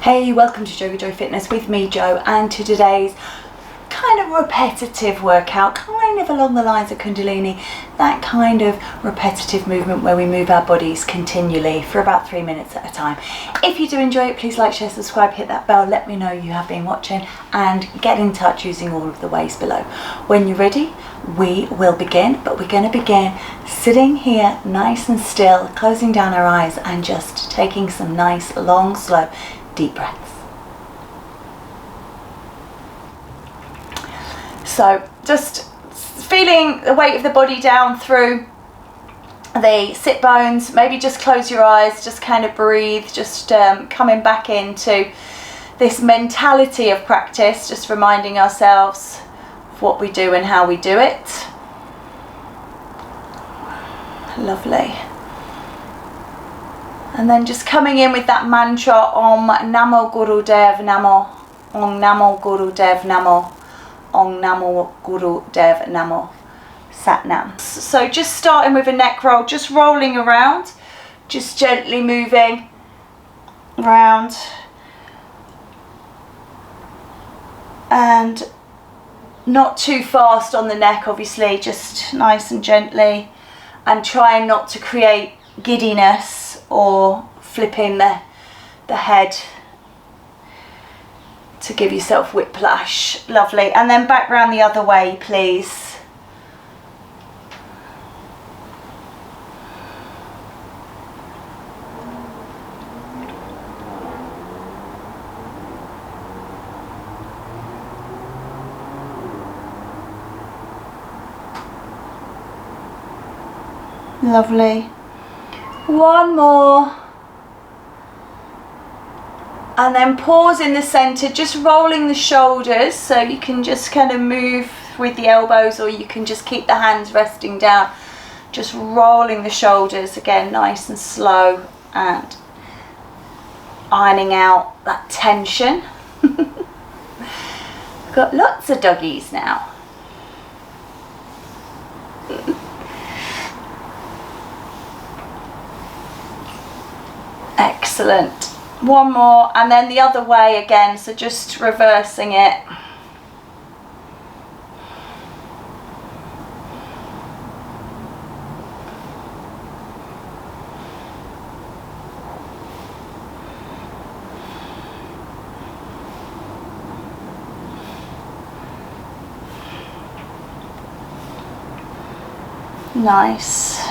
Hey, welcome to JoeGa Fitness with me, Joe, and to today's kind of repetitive workout, kind of along the lines of Kundalini, that kind of repetitive movement where we move our bodies continually for about 3 minutes at a time. If you do enjoy it, please like, share, subscribe, hit that bell, let me know you have been watching, and get in touch using all of the ways below. When you're ready, we will begin, but we're going to begin sitting here nice and still, closing down our eyes and just taking some nice, long, slow, deep breaths. So just feeling the weight of the body down through the sit bones. Maybe just close your eyes, just kind of breathe, just coming back into this mentality of practice, just reminding ourselves of what we do and how we do it. Lovely. And then just coming in with that mantra, Om Namo Guru Dev Namo, Om Namo Guru Dev Namo, Om Namo Guru Dev Namo, Sat Nam. So just starting with a neck roll, just rolling around, just gently moving around, and not too fast on the neck, obviously, just nice and gently, and trying not to create giddiness or flipping the head to give yourself whiplash. Lovely. And then back round the other way, please. Lovely. One more. And then pause in the center, just rolling the shoulders, so you can just kind of move with the elbows, or you can just keep the hands resting down. Just rolling the shoulders, again, nice and slow, and ironing out that tension. Got lots of doggies now. Excellent. One more, and then the other way again, so just reversing it. Nice.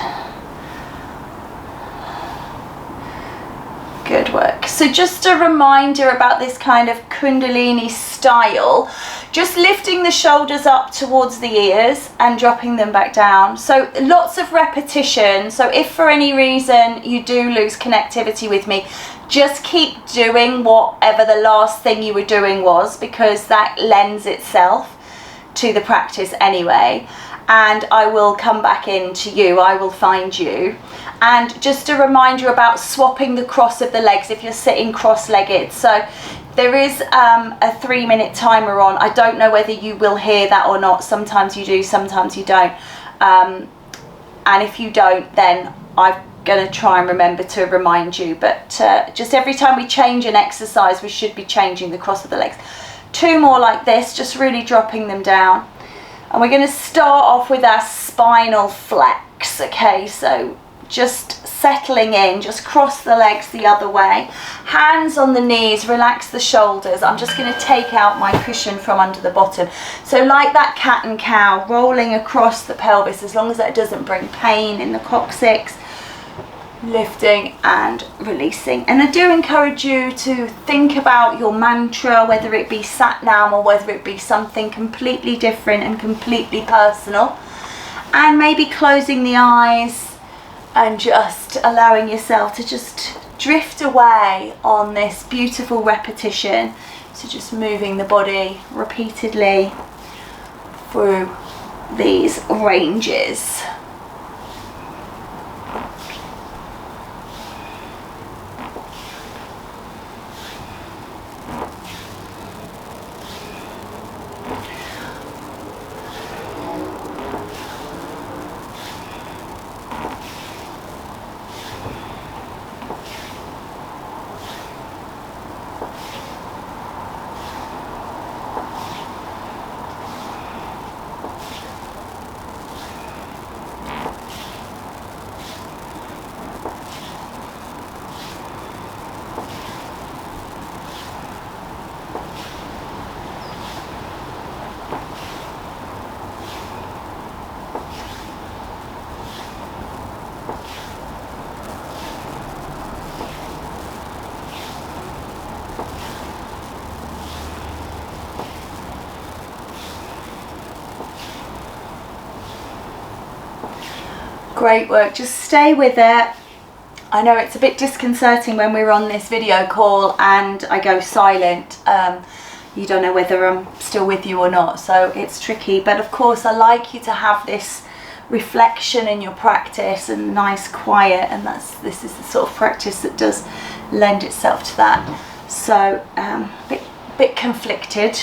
Good work. So just a reminder about this kind of Kundalini style, just lifting the shoulders up towards the ears and dropping them back down. So lots of repetition. So if for any reason you do lose connectivity with me, just keep doing whatever the last thing you were doing was, because that lends itself to the practice anyway. And I will come back into you, I will find you. And just a reminder about swapping the cross of the legs if you're sitting cross-legged. So there is a 3-minute timer on. I don't know whether you will hear that or not. Sometimes you do, sometimes you don't. And if you don't, then I'm going to try and remember to remind you. But just every time we change an exercise, we should be changing the cross of the legs. 2 more like this, just really dropping them down. And we're going to start off with our spinal flex. Okay, so just settling in, just cross the legs the other way, hands on the knees, relax the shoulders. I'm just going to take out my cushion from under the bottom, so like that cat and cow, rolling across the pelvis, as long as that doesn't bring pain in the coccyx, lifting and releasing. And I do encourage you to think about your mantra, whether it be Sat Nam or whether it be something completely different and completely personal, and maybe closing the eyes and just allowing yourself to just drift away on this beautiful repetition. So just moving the body repeatedly through these ranges. Great work, just stay with it. I know it's a bit disconcerting when we're on this video call and I go silent. You don't know whether I'm still with you or not, so it's tricky. But of course I like you to have this reflection in your practice and nice quiet, and this is the sort of practice that does lend itself to that. So bit conflicted.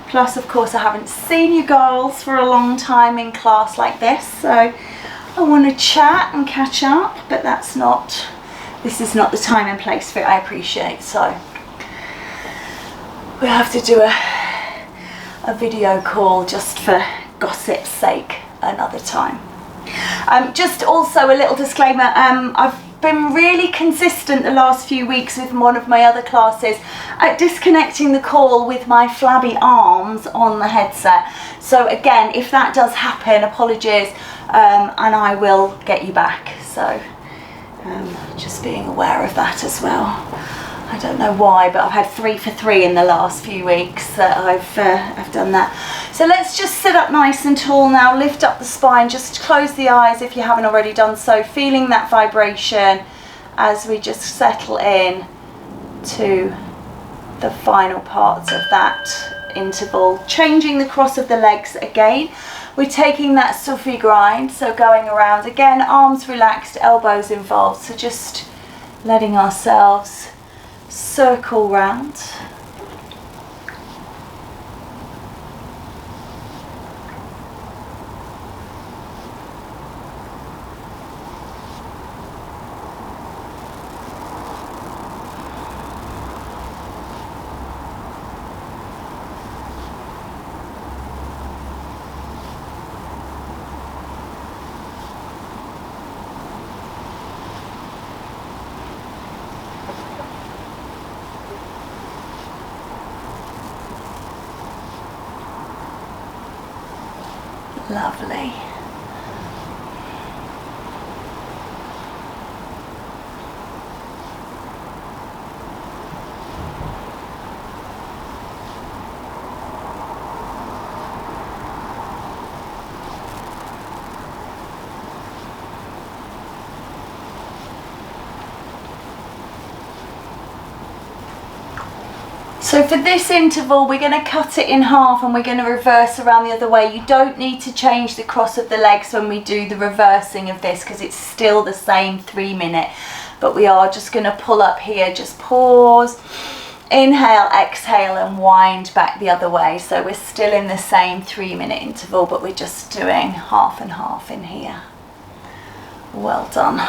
Plus of course I haven't seen you girls for a long time in class like this, so I want to chat and catch up, but this is not the time and place for it, I appreciate. So we'll have to do a video call just for gossip's sake another time. Just also a little disclaimer, I've been really consistent the last few weeks with one of my other classes at disconnecting the call with my flabby arms on the headset. So again, if that does happen, apologies, and I will get you back. So just being aware of that as well. I don't know why, but I've had 3 for 3 in the last few weeks that I've done that. So let's just sit up nice and tall now, lift up the spine, just close the eyes if you haven't already done so, feeling that vibration as we just settle in to the final parts of that interval. Changing the cross of the legs again. We're taking that Sufi grind, so going around again, arms relaxed, elbows involved, so just letting ourselves circle round. Lovely. So for this interval, we're going to cut it in half and we're going to reverse around the other way. You don't need to change the cross of the legs when we do the reversing of this because it's still the same 3 minute. But we are just going to pull up here, just pause, inhale, exhale and wind back the other way. So we're still in the same 3 minute interval, but we're just doing half and half in here. Well done.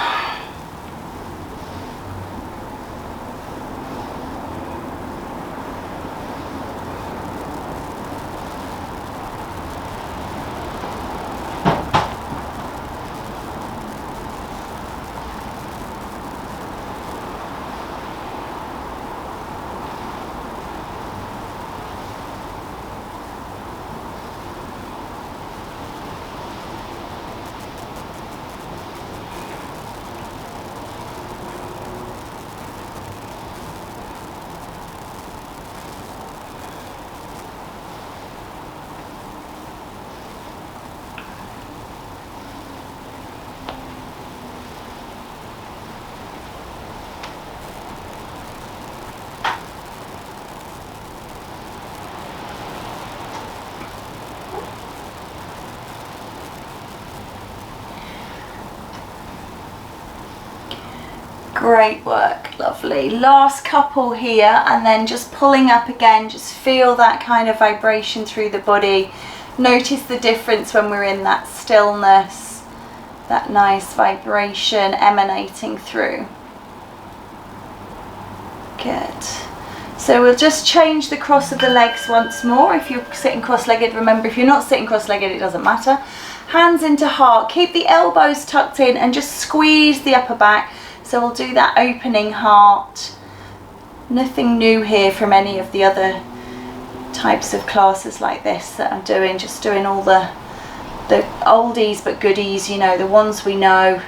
Great work, lovely. Last couple here and then just pulling up again, just feel that kind of vibration through the body. Notice the difference when we're in that stillness, that nice vibration emanating through. Good. So we'll just change the cross of the legs once more. If you're sitting cross-legged, remember if you're not sitting cross-legged it doesn't matter. Hands into heart, keep the elbows tucked in and just squeeze the upper back. So we'll do that opening heart. Nothing new here from any of the other types of classes like this that I'm doing. Just doing all the oldies but goodies, you know, the ones we know,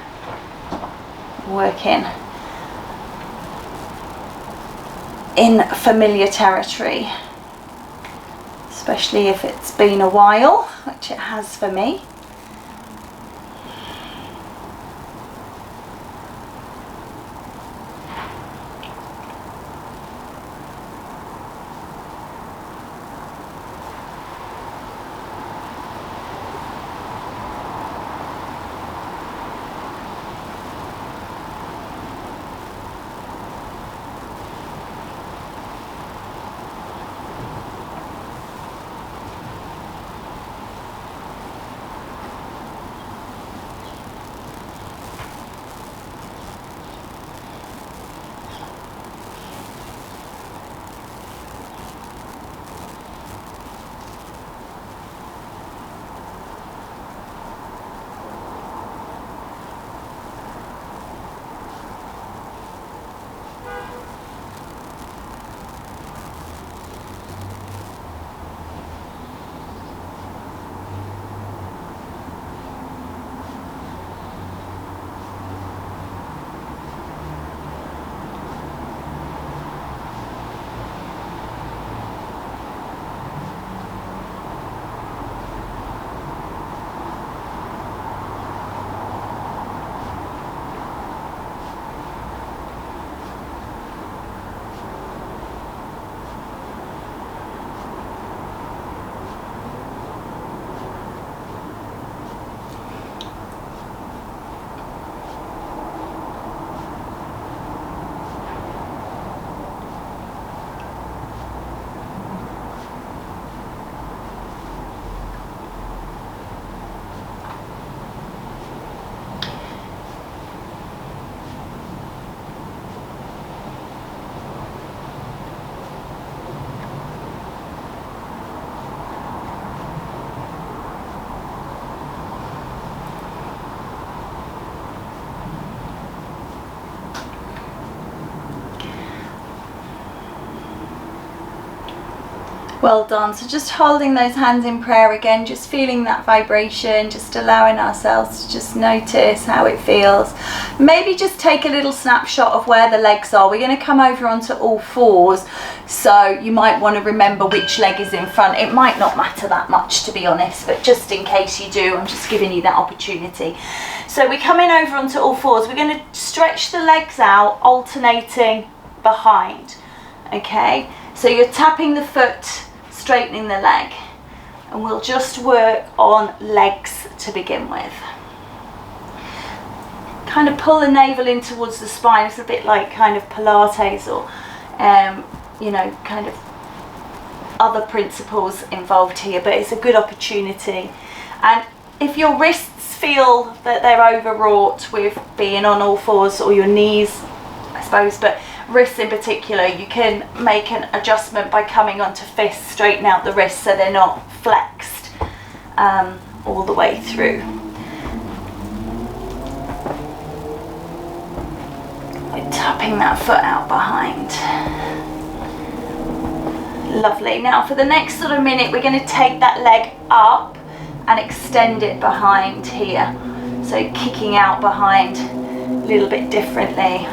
working in familiar territory, especially if it's been a while, which it has for me. Well done. So just holding those hands in prayer again, just feeling that vibration, just allowing ourselves to just notice how it feels. Maybe just take a little snapshot of where the legs are. We're going to come over onto all fours, so you might want to remember which leg is in front. It might not matter that much, to be honest, but just in case you do, I'm just giving you that opportunity. So we're coming over onto all fours. We're going to stretch the legs out, alternating behind. Okay, so you're tapping the foot, straightening the leg, and we'll just work on legs to begin with. Kind of pull the navel in towards the spine. It's a bit like kind of Pilates or you know, kind of other principles involved here, but it's a good opportunity. And if your wrists feel that they're overwrought with being on all fours, or your knees, I suppose, but wrists in particular, you can make an adjustment by coming onto fists, straighten out the wrists so they're not flexed all the way through. We're tapping that foot out behind. Lovely. Now for the next sort of minute, we're going to take that leg up and extend it behind here. So kicking out behind a little bit differently.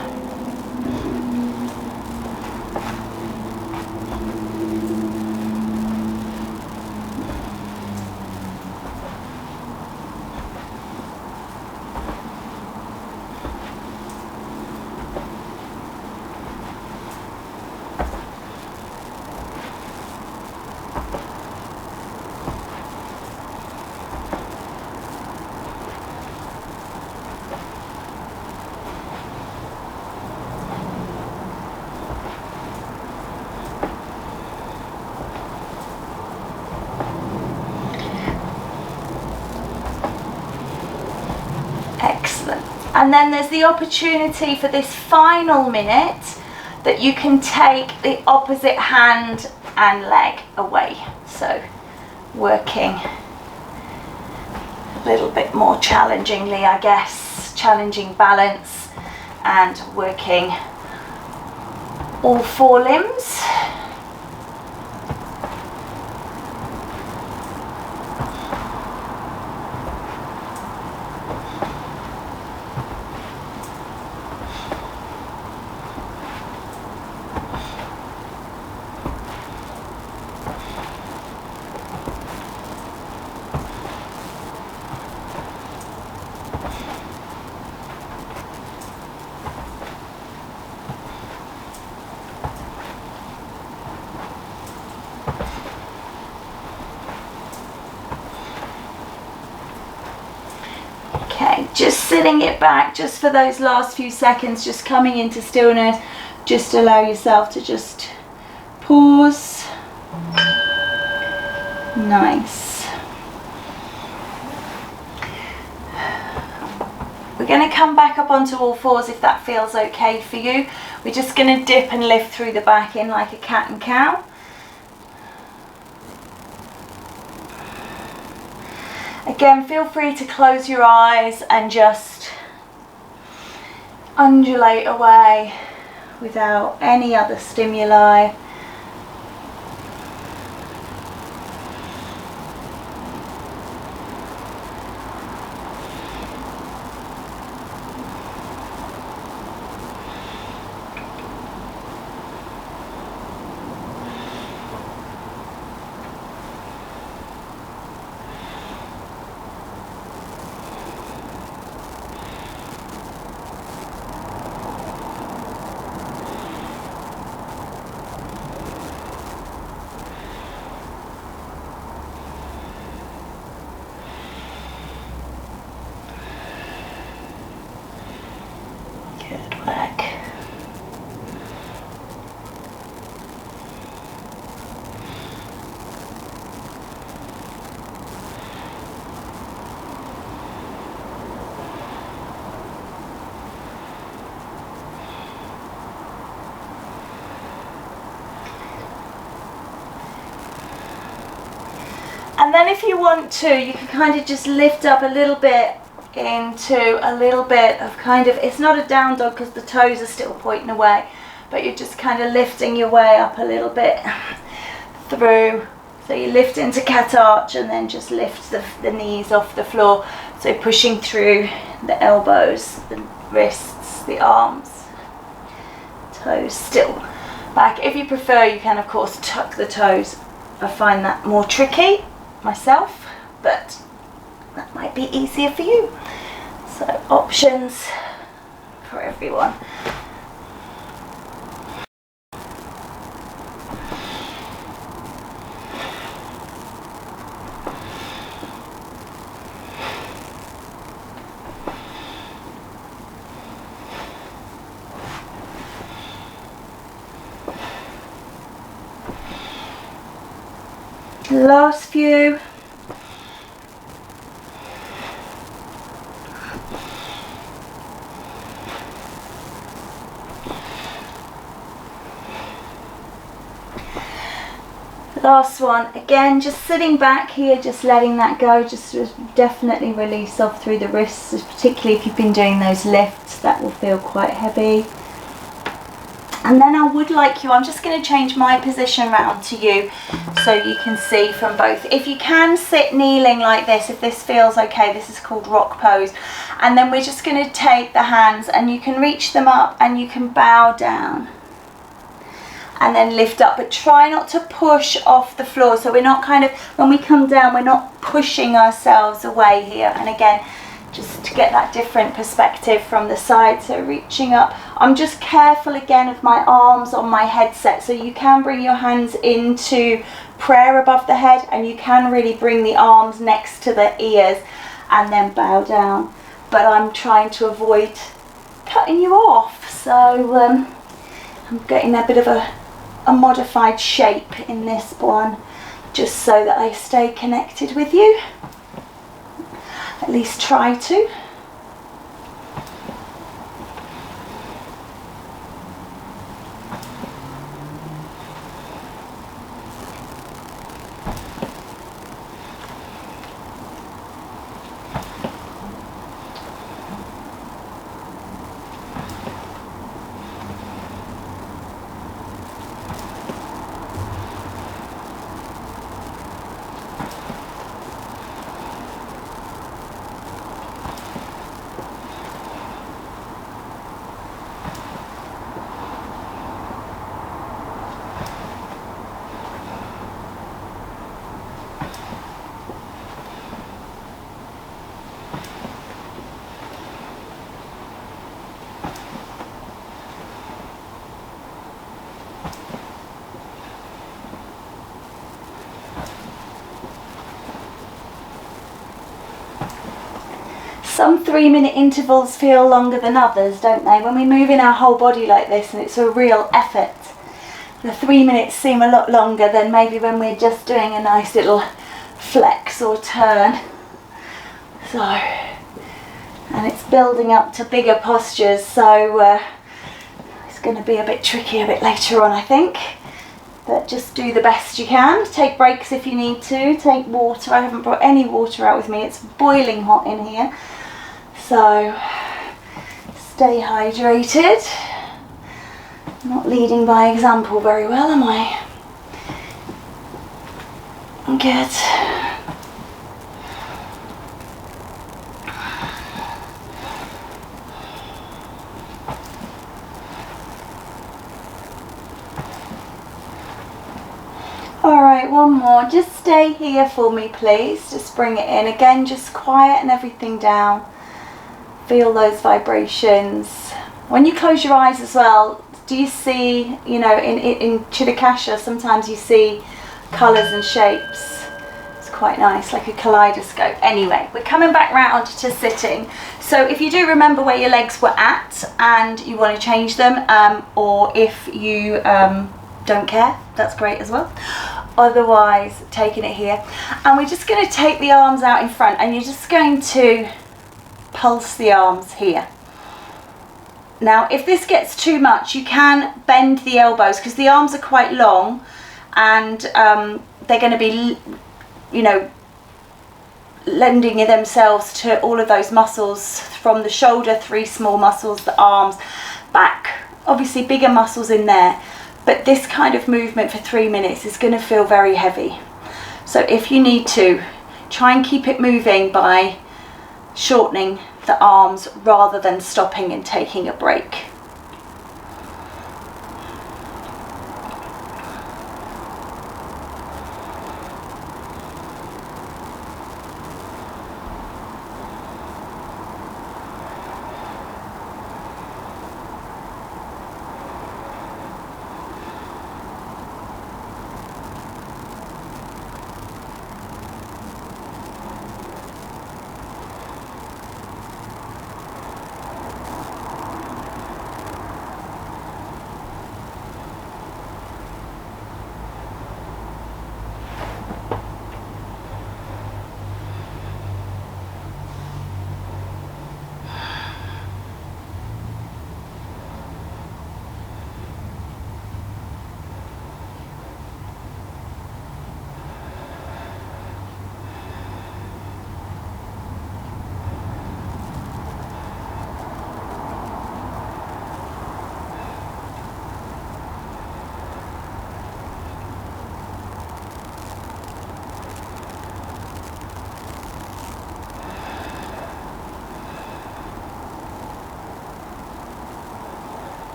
Excellent. And then there's the opportunity for this final minute that you can take the opposite hand and leg away. So working a little bit more challengingly, I guess, challenging balance and working all four limbs. Just sitting it back just for those last few seconds, just coming into stillness. Just allow yourself to just pause. Nice. We're going to come back up onto all fours if that feels okay for you. We're just going to dip and lift through the back in like a cat and cow. Again, feel free to close your eyes and just undulate away without any other stimuli. And then if you want to, you can kind of just lift up a little bit into a little bit of kind of, it's not a down dog because the toes are still pointing away, but you're just kind of lifting your way up a little bit through. So you lift into cat arch and then just lift the knees off the floor. So pushing through the elbows, the wrists, the arms, toes still back. If you prefer, you can of course tuck the toes. I find that more tricky myself, but that might be easier for you. So options for everyone. Last few. Last one, again, just sitting back here, just letting that go, just definitely release off through the wrists, particularly if you've been doing those lifts, that will feel quite heavy. And then I would like you, I'm just going to change my position round to you so you can see from both. If you can sit kneeling like this, if this feels okay, this is called rock pose. And then we're just going to take the hands and you can reach them up and you can bow down. And then lift up, but try not to push off the floor. So we're not kind of, when we come down, we're not pushing ourselves away here. And again, just to get that different perspective from the side. So reaching up, I'm just careful again of my arms on my headset. So you can bring your hands into prayer above the head and you can really bring the arms next to the ears and then bow down. But I'm trying to avoid cutting you off. So I'm getting a bit of a modified shape in this one, just so that I stay connected with you. At least try to. Some 3-minute intervals feel longer than others, don't they? When we move in our whole body like this and it's a real effort, the 3 minutes seem a lot longer than maybe when we're just doing a nice little flex or turn. So, and it's building up to bigger postures, so it's going to be a bit tricky a bit later on, I think. But just do the best you can. Take breaks if you need to. Take water. I haven't brought any water out with me. It's boiling hot in here. So stay hydrated. I'm not leading by example very well, am I? Good. Alright, one more. Just stay here for me, please. Just bring it in. Again, just quieten everything down. Feel those vibrations. When you close your eyes as well, do you see, you know, in Chitakasha, sometimes you see colours and shapes. It's quite nice, like a kaleidoscope. Anyway, we're coming back round to sitting. So if you do remember where your legs were at and you want to change them, or if you don't care, that's great as well. Otherwise, taking it here. And we're just going to take the arms out in front and you're just going to pulse the arms here. Now, if this gets too much, you can bend the elbows because the arms are quite long and they're going to be, you know, lending themselves to all of those muscles from the shoulder, 3 small muscles, the arms, back, obviously bigger muscles in there. But this kind of movement for 3 minutes is going to feel very heavy. So if you need to, try and keep it moving by shortening the arms rather than stopping and taking a break.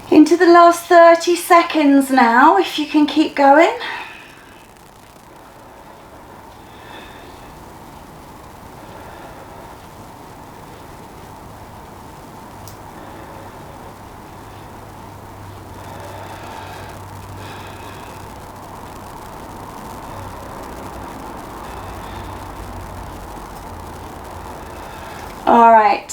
Into the last 30 seconds now, if you can keep going. All right,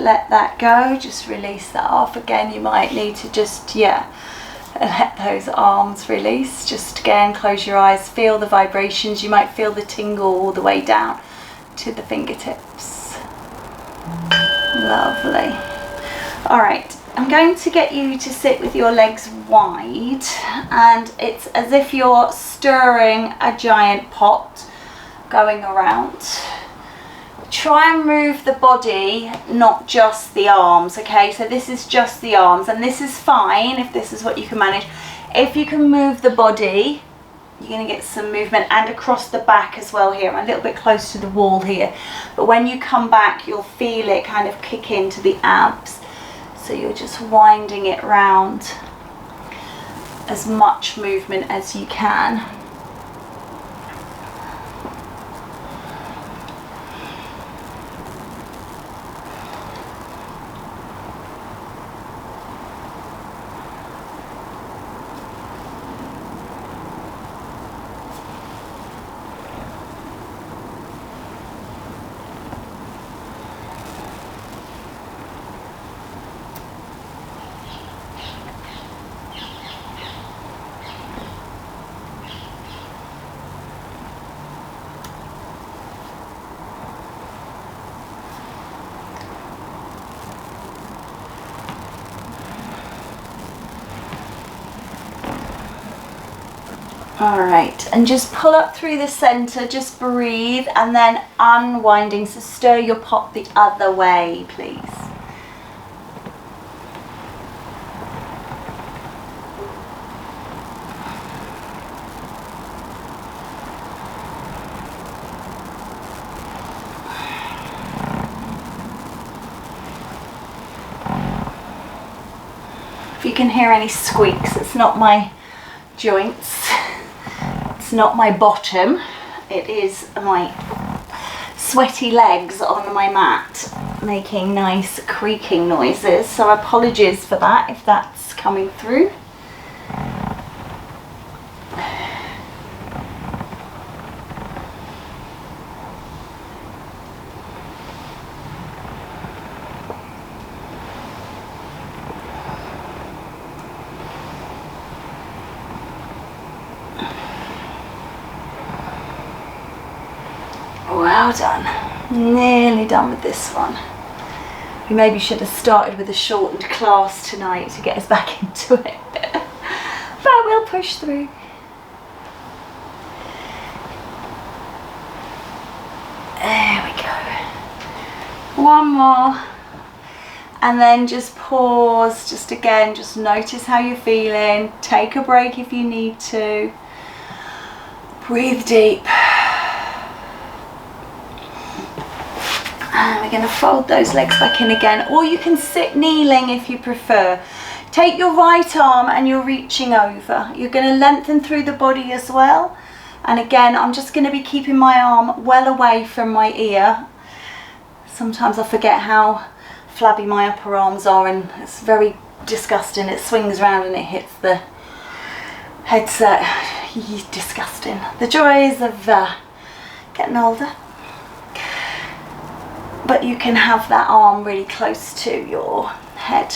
let that go, just release that off. Again, you might need to just, let those arms release. Just again, close your eyes, feel the vibrations. You might feel the tingle all the way down to the fingertips. Lovely. All right, I'm going to get you to sit with your legs wide, and it's as if you're stirring a giant pot going around. Try and move the body, not just the arms, okay? So this is just the arms, and this is fine if this is what you can manage. If you can move the body, you're going to get some movement, and across the back as well here. I'm a little bit close to the wall here, but when you come back, you'll feel it kind of kick into the abs. So you're just winding it round, as much movement as you can. All right, and just pull up through the center, just breathe, and then unwinding, so stir your pot the other way, please. If you can hear any squeaks, it's not my joints. It's not my bottom, it is my sweaty legs on my mat making nice creaking noises, so apologies for that if that's coming through. Well done. Nearly done with this one. We maybe should have started with a shortened class tonight to get us back into it. But we'll push through. one more. And then just pause, just again, just notice how you're feeling. Take a break if you need to. Breathe deep. And we're going to fold those legs back in again, or you can sit kneeling if you prefer. Take your right arm and you're reaching over. You're going to lengthen through the body as well. And again, I'm just going to be keeping my arm well away from my ear. Sometimes I forget how flabby my upper arms are, and it's very disgusting. It swings around and it hits the headset. Disgusting. The joys of getting older. But you can have that arm really close to your head.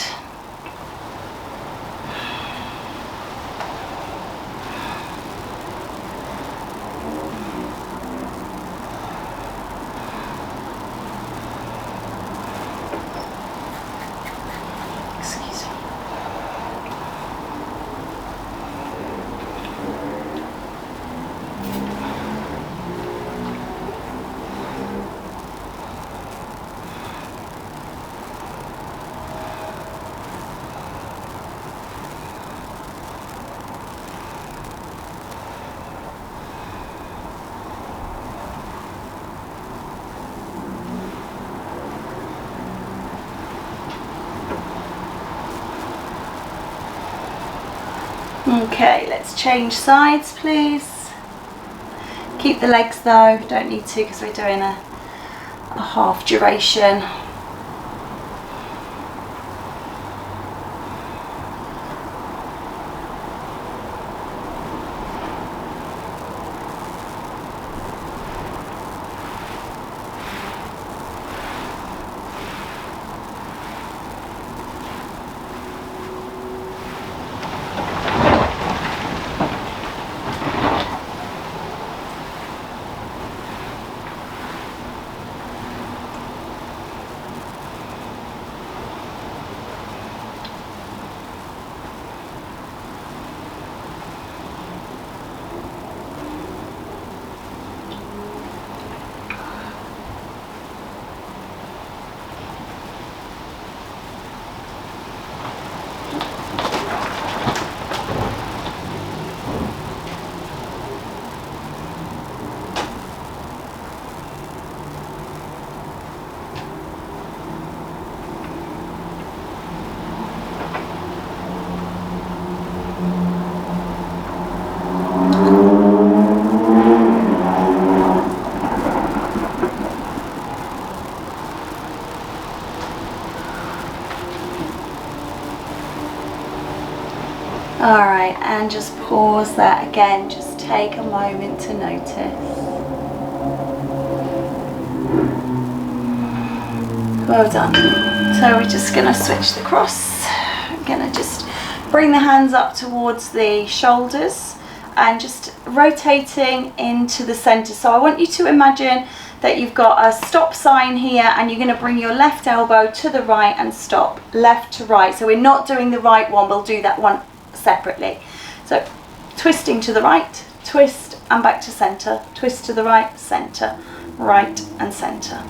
Okay, let's change sides, please. Keep the legs though, don't need to because we're doing a half duration. Alright, and just pause that again, just take a moment to notice. Well done. So we're just going to switch the cross. I'm going to just bring the hands up towards the shoulders and just rotating into the center. So I want you to imagine that you've got a stop sign here and you're going to bring your left elbow to the right and stop, left to right. So we're not doing the right one, we'll do that one separately. So twisting to the right, twist and back to center, twist to the right, center, right and center.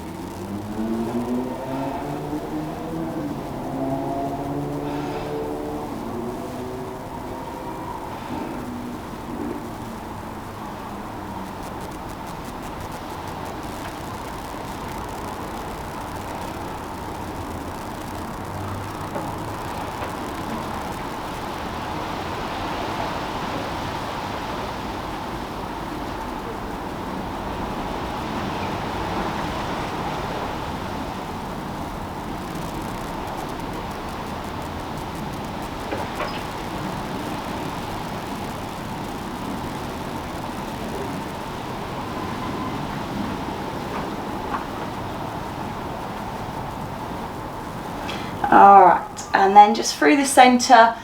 Alright, and then just through the center,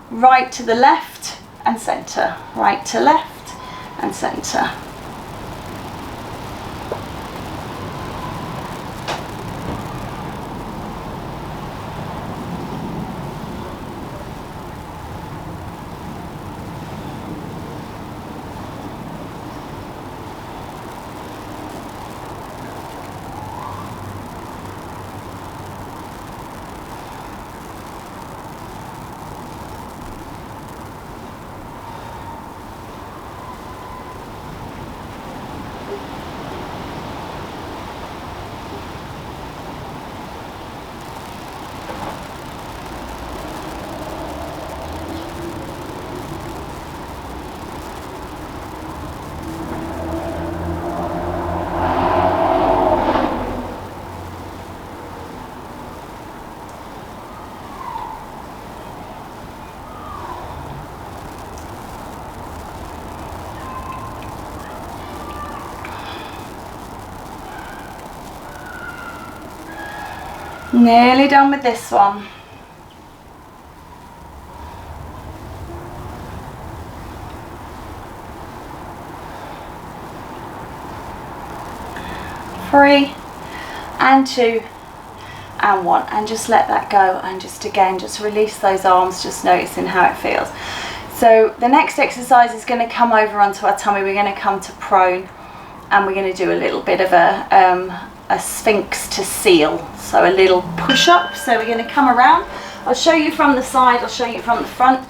right to the left and center, right to left and center. Nearly done with this one. Three and two and one, and just let that go, and just again just release those arms, just noticing how it feels. So the next exercise is going to come over onto our tummy. We're going to come to prone, and we're going to do a little bit of a sphinx to seal, so a little push up. So we're going to come around. I'll show you from the side, I'll show you from the front,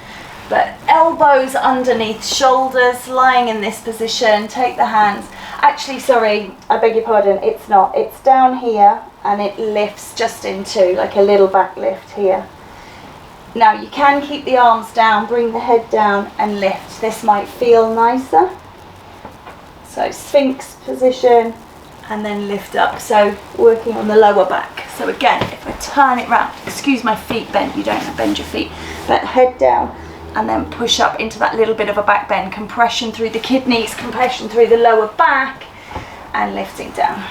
but elbows underneath shoulders, lying in this position. Take the hands, actually sorry, I beg your pardon, it's not, it's down here and it lifts just into like a little back lift here. Now you can keep the arms down, bring the head down and lift. This might feel nicer. So sphinx position and then lift up, so working on the lower back. So again, if I turn it round, excuse my feet bent, you don't bend your feet, but head down and then push up into that little bit of a back bend, compression through the kidneys, compression through the lower back and lifting down.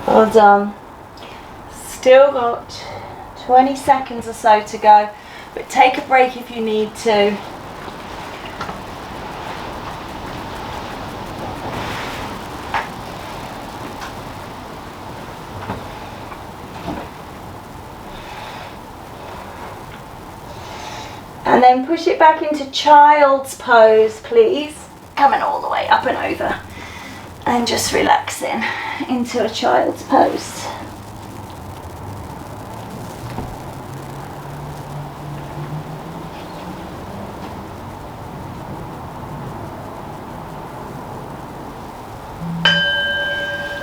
Well done. Still got 20 seconds or so to go, but take a break if you need to. And then push it back into child's pose, please. Coming all the way up and over. And just relaxing into a child's pose.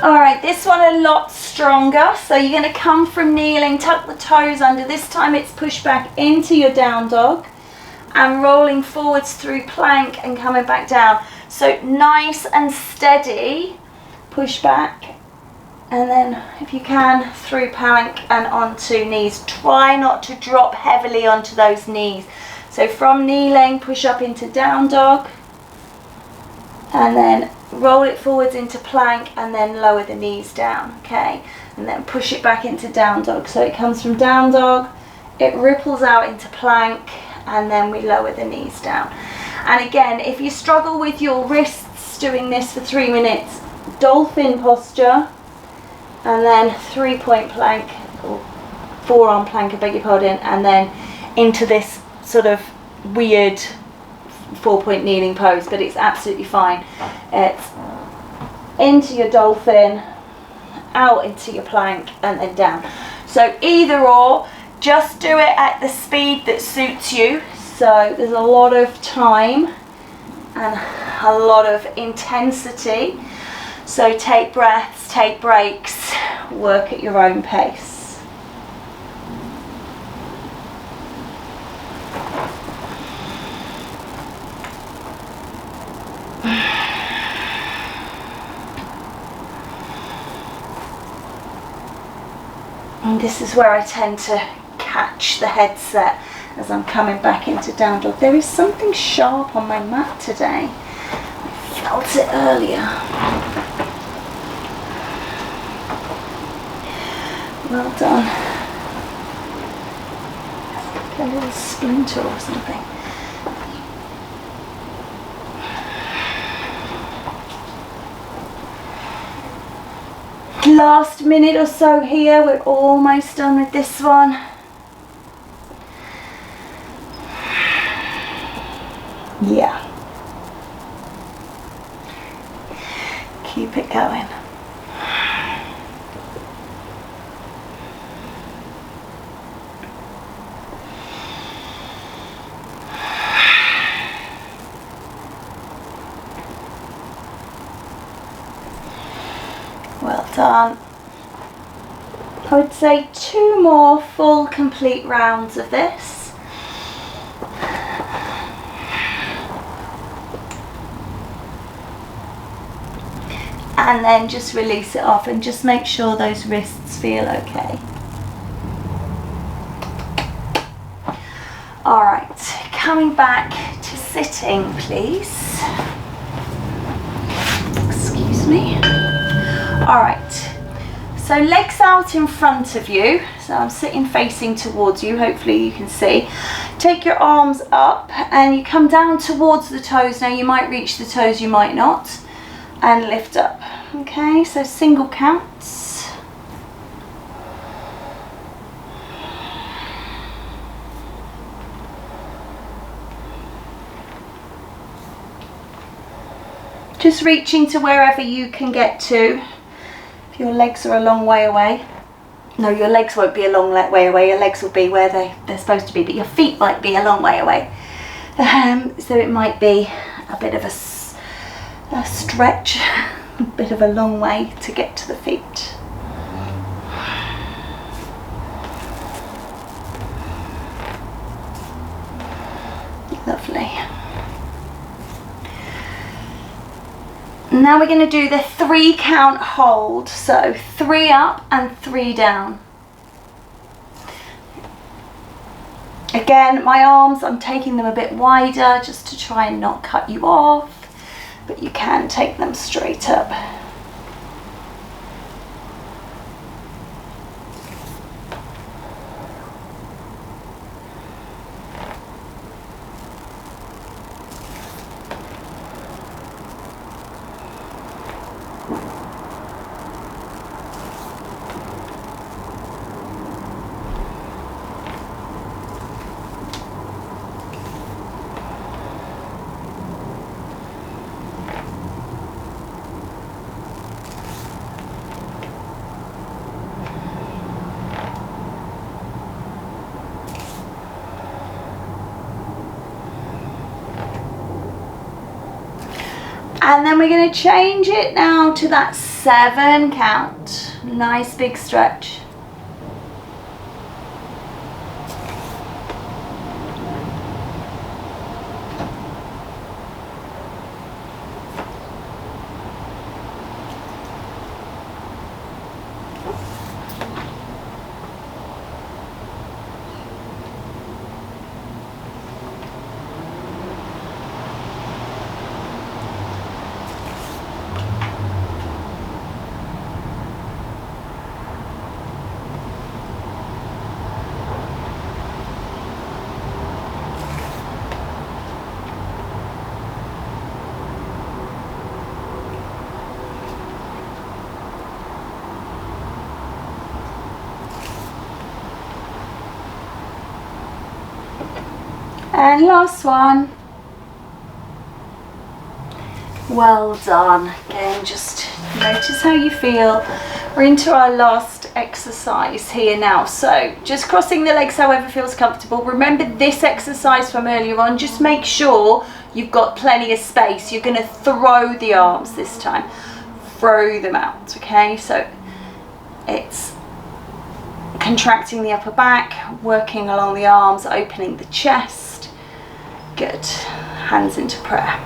Alright, this one a lot stronger. So you're going to come from kneeling, tuck the toes under. This time it's push back into your down dog and rolling forwards through plank and coming back down. So nice and steady, push back, and then if you can through plank and onto knees. Try not to drop heavily onto those knees. So from kneeling, push up into down dog and then roll it forwards into plank and then lower the knees down, okay? And then push it back into down dog. So it comes from down dog, it ripples out into plank, and then we lower the knees down. And again, if you struggle with your wrists doing this for 3 minutes, dolphin posture, and then 3-point plank, or forearm plank, I beg your pardon, and then into this sort of weird 4-point kneeling pose, but it's absolutely fine. It's into your dolphin, out into your plank, and then down. So either or, just do it at the speed that suits you. So there's a lot of time and a lot of intensity. So take breaths, take breaks, work at your own pace. this is where I tend to catch the headset as I'm coming back into down dog. There is something sharp on my mat today. I felt it earlier. Well done. Like a little splinter or something. Last minute or so here, we're almost done with this one. Yeah. Keep it going. Well done. I would say 2 more full complete rounds of this. And then just release it off and just make sure those wrists feel okay. All right, coming back to sitting, please. Excuse me. All right, so legs out in front of you. So I'm sitting facing towards you, hopefully you can see. Take your arms up and you come down towards the toes. Now you might reach the toes, you might not. And lift up. Okay, so single counts. Just reaching to wherever you can get to. If your legs are a long way away. No, your legs won't be a long way away. Your legs will be where they're supposed to be, but your feet might be a long way away. So it might be a bit of a stretch, a bit of a long way to get to the feet. Lovely. Now we're going to do the 3 count hold. So 3 up and 3 down. Again, my arms, I'm taking them a bit wider just to try and not cut you off. But you can take them straight up. And then we're going to change it now to that 7 count. Nice big stretch. And last one. Well done. Again, just notice how you feel. We're into our last exercise here now. So just crossing the legs however feels comfortable. Remember this exercise from earlier on. Just make sure you've got plenty of space. You're going to throw the arms this time. Throw them out, okay? So it's contracting the upper back, working along the arms, opening the chest. Good. Hands into prayer.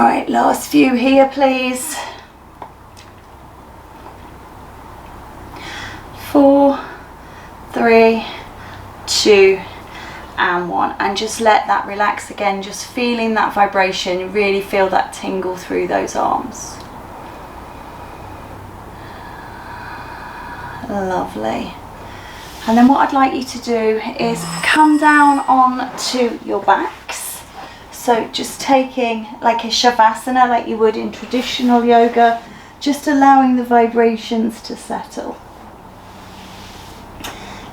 Right, last few here, please. 4, 3, 2, and 1. And just let that relax again, just feeling that vibration. Really feel that tingle through those arms. Lovely. And then what I'd like you to do is come down onto your backs. So just taking like a shavasana like you would in traditional yoga, just allowing the vibrations to settle.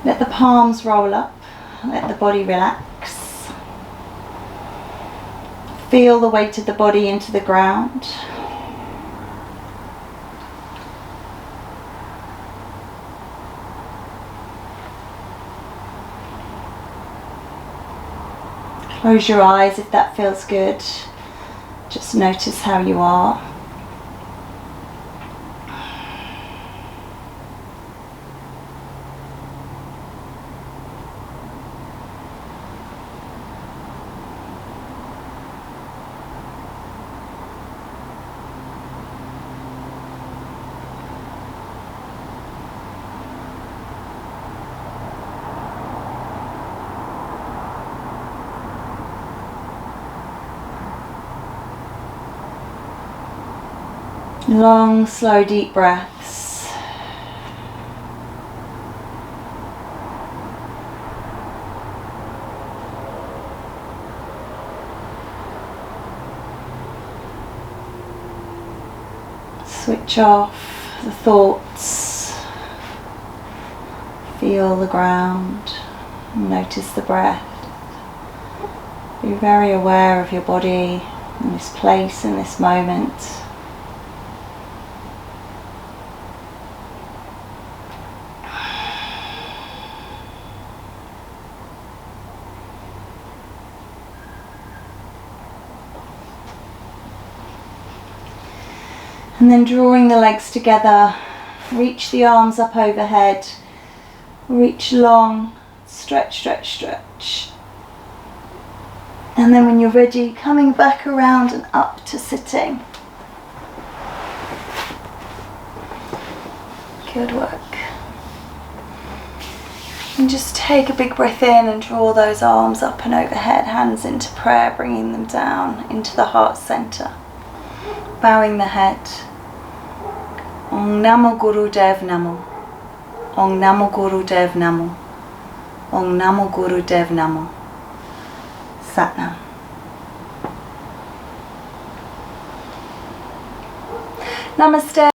Let the palms roll up, let the body relax. Feel the weight of the body into the ground. Close your eyes if that feels good. Just notice how you are. Long, slow, deep breaths. Switch off the thoughts. Feel the ground. Notice the breath. Be very aware of your body in this place, in this moment. And then drawing the legs together, reach the arms up overhead, reach long, stretch, stretch, stretch. And then when you're ready, coming back around and up to sitting. Good work. And just take a big breath in and draw those arms up and overhead, hands into prayer, bringing them down into the heart center. Bowing the head. Om Namo Guru Dev Namo. Om Namo Guru Dev Namo. Om Namo Guru Dev Namo. Satnam. Namaste.